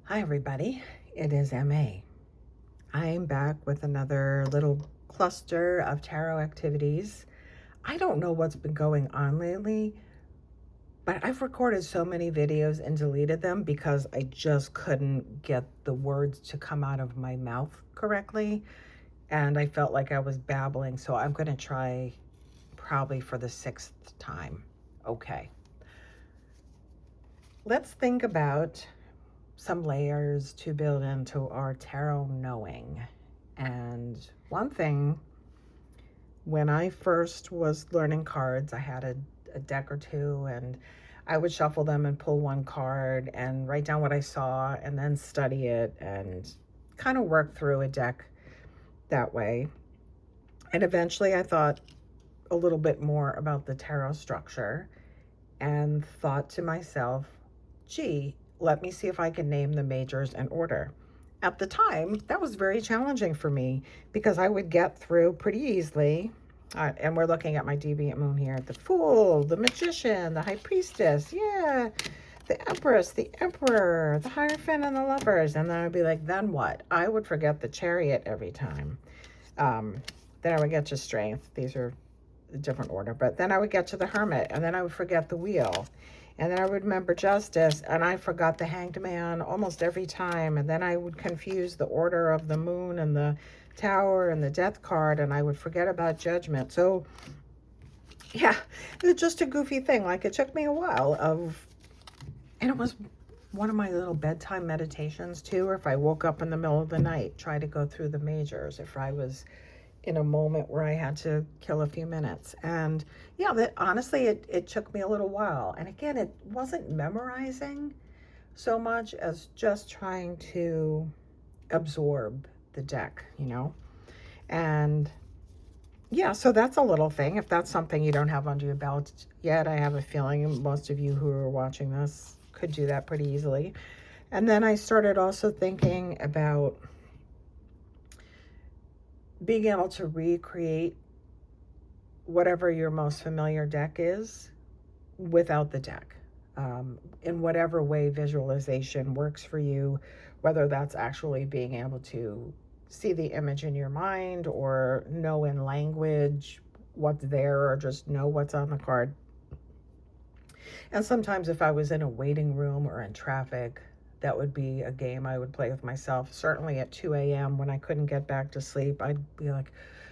Hi, everybody. It is MA. I am back with another little cluster of tarot activities. I don't know what's been going on lately, but I've recorded so many videos and deleted them because I just couldn't get the words to come out of my mouth correctly. And I felt like I was babbling. So I'm going to try probably for the sixth time. Okay. Let's think about some layers to build into our tarot knowing. And one thing, when I first was learning cards, I had a deck or two, and I would shuffle them and pull one card and write down what I saw and then study it and kind of work through a deck that way. And eventually I thought a little bit more about the tarot structure and thought to myself, gee, let me see if I can name the majors in order. At the time, that was very challenging for me because I would get through pretty easily. And we're looking at my deviant moon here. The Fool, the Magician, the High Priestess, yeah, the Empress, the Emperor, the Hierophant, and the Lovers. And then I'd be like, then what? I would forget the Chariot every time. Then I would get to Strength. These are a different order. But then I would get to the Hermit, and then I would forget the Wheel. And then I would remember Justice, and I forgot the Hanged Man almost every time. And then I would confuse the order of the Moon and the Tower and the Death card, and I would forget about Judgment. So, yeah, it was just a goofy thing. Like, it took me a while and it was one of my little bedtime meditations, too, or if I woke up in the middle of the night, try to go through the majors, if I was in a moment where I had to kill a few minutes. And yeah, that honestly, it took me a little while. And again, it wasn't memorizing so much as just trying to absorb the deck, And yeah, so that's a little thing. If that's something you don't have under your belt yet, I have a feeling most of you who are watching this could do that pretty easily. And then I started also thinking about being able to recreate whatever your most familiar deck is without the deck, in whatever way visualization works for you, whether that's actually being able to see the image in your mind or know in language what's there or just know what's on the card. And sometimes if I was in a waiting room or in traffic, that would be a game I would play with myself. Certainly at 2 a.m. when I couldn't get back to sleep, I'd be like,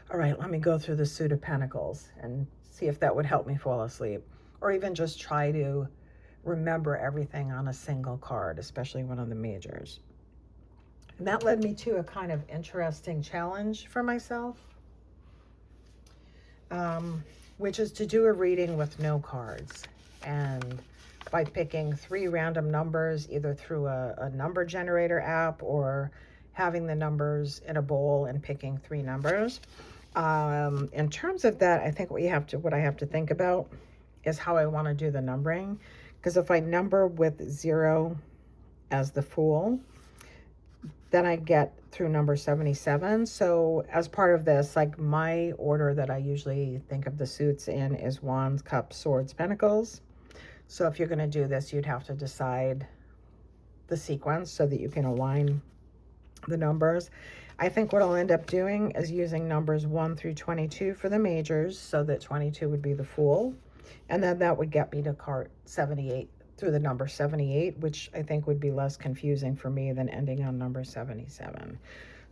all right, let me go through the Suit of Pentacles and see if that would help me fall asleep. Or even just try to remember everything on a single card, especially one of the majors. And that led me to a kind of interesting challenge for myself, which is to do a reading with no cards. And by picking 3 random numbers, either through a number generator app or having the numbers in a bowl and picking 3 numbers. In terms of that, I think what I have to think about is how I want to do the numbering. Because if I number with 0 as the Fool, then I get through number 77. So as part of this, like my order that I usually think of the suits in is Wands, Cups, Swords, Pentacles. So if you're going to do this, you'd have to decide the sequence so that you can align the numbers. I think what I'll end up doing is using numbers 1 through 22 for the majors, so that 22 would be the Fool. And then that would get me to card 78 through the number 78, which I think would be less confusing for me than ending on number 77.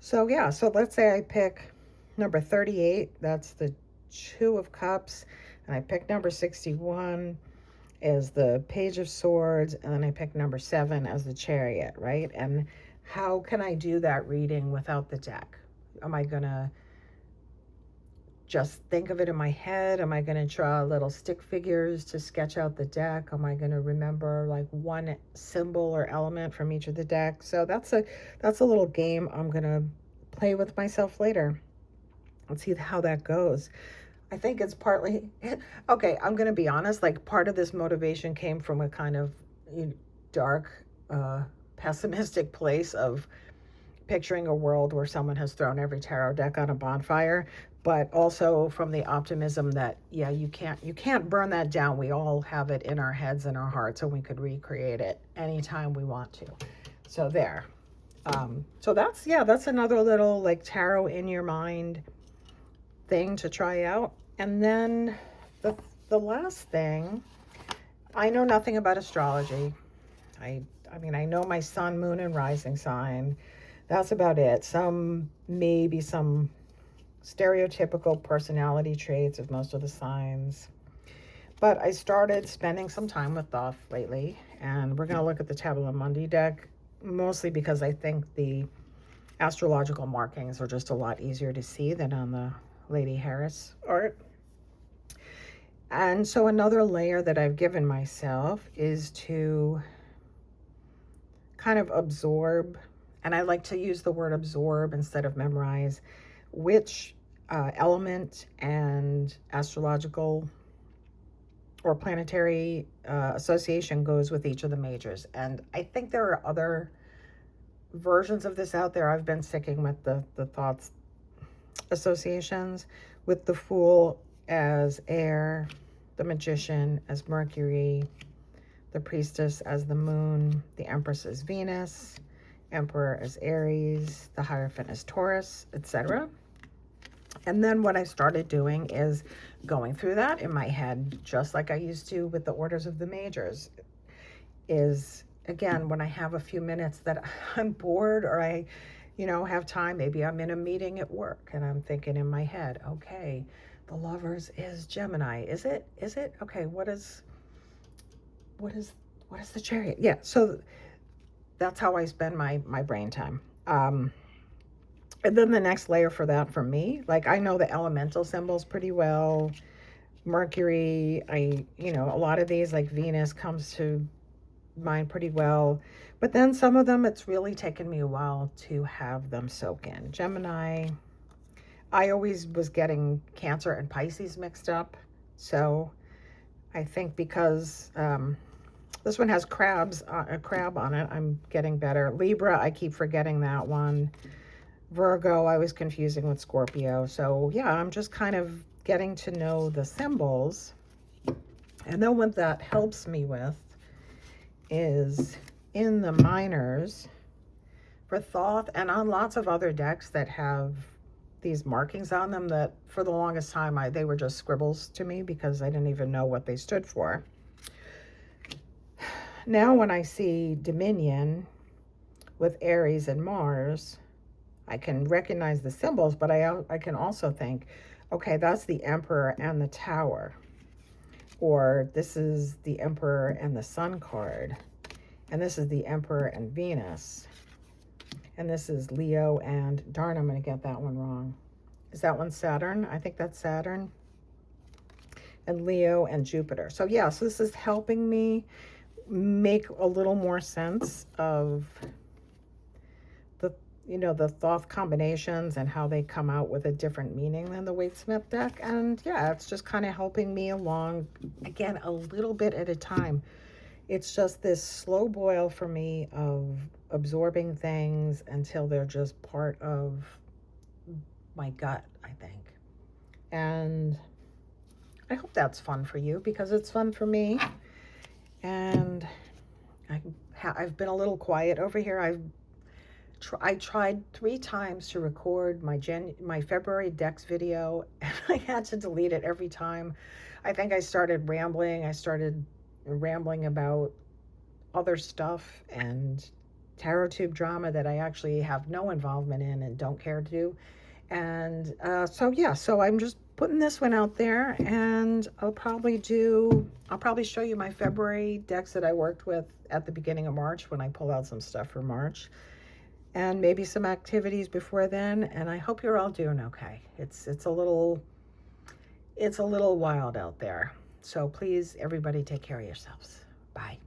So yeah, so let's say I pick number 38, that's the 2 of Cups, and I pick number 61 as the Page of Swords, and then I pick number 7 as the Chariot, right? And how can I do that reading without the deck? Am I going to just think of it in my head? Am I going to draw little stick figures to sketch out the deck? Am I going to remember like one symbol or element from each of the decks? So that's a little game I'm going to play with myself later. Let's see how that goes. I think it's partly, okay, I'm going to be honest, like part of this motivation came from a kind of dark, pessimistic place of picturing a world where someone has thrown every tarot deck on a bonfire, but also from the optimism that, yeah, you can't burn that down. We all have it in our heads and our hearts, and we could recreate it anytime we want to. So there. So that's, yeah, that's another little like tarot in your mind thing to try out. And then the, the last thing, I know nothing about astrology. I, I mean, I know my sun, moon, and rising sign. That's about it. Maybe some stereotypical personality traits of most of the signs. But I started spending some time with Thoth lately, and we're going to look at the Tabula Mundi deck, mostly because I think the astrological markings are just a lot easier to see than on the Lady Harris art. And so another layer that I've given myself is to kind of absorb, and I like to use the word absorb instead of memorize, which element and astrological or planetary association goes with each of the majors. And I think there are other versions of this out there. I've been sticking with the thoughts associations, with the Fool as air, the Magician as Mercury, the Priestess as the Moon, the Empress as Venus, Emperor as Aries, the Hierophant as Taurus, etc. And then what I started doing is going through that in my head, just like I used to with the orders of the majors, is again, when I have a few minutes that I'm bored or I, have time, maybe I'm in a meeting at work and I'm thinking in my head, okay, the Lovers is Gemini. Is it? Okay, what is the Chariot? Yeah, so that's how I spend my brain time. And then the next layer for that for me, like I know the elemental symbols pretty well. Mercury, a lot of these, like Venus comes to mind pretty well. But then some of them, it's really taken me a while to have them soak in. Gemini, I always was getting Cancer and Pisces mixed up. So I think because this one has a crab on it, I'm getting better. Libra, I keep forgetting that one. Virgo, I was confusing with Scorpio. So yeah, I'm just kind of getting to know the symbols. And then what that helps me with is in the minors for Thoth and on lots of other decks that have these markings on them that for the longest time they were just scribbles to me because I didn't even know what they stood for. Now when I see Dominion with Aries and Mars, I can recognize the symbols, but I can also think, okay, that's the Emperor and the Tower. Or this is the Emperor and the Sun card. And this is the Emperor and Venus. And this is Leo and, darn, I'm going to get that one wrong. Is that one Saturn? I think that's Saturn. And Leo and Jupiter. So yeah, so this is helping me make a little more sense of the Thoth combinations and how they come out with a different meaning than the Waite-Smith deck. And yeah, it's just kind of helping me along, again, a little bit at a time. It's just this slow boil for me of absorbing things until they're just part of my gut, I think. And I hope that's fun for you because it's fun for me. And I've been a little quiet over here. I tried 3 times to record my February decks video, and I had to delete it every time. I think I started rambling. About other stuff and tarot tube drama that I actually have no involvement in and don't care to do. And so I'm just putting this one out there, and I'll probably show you my February decks that I worked with at the beginning of March when I pull out some stuff for March. And maybe some activities before then. And I hope you're all doing okay. It's a little wild out there. So please, everybody, take care of yourselves. Bye.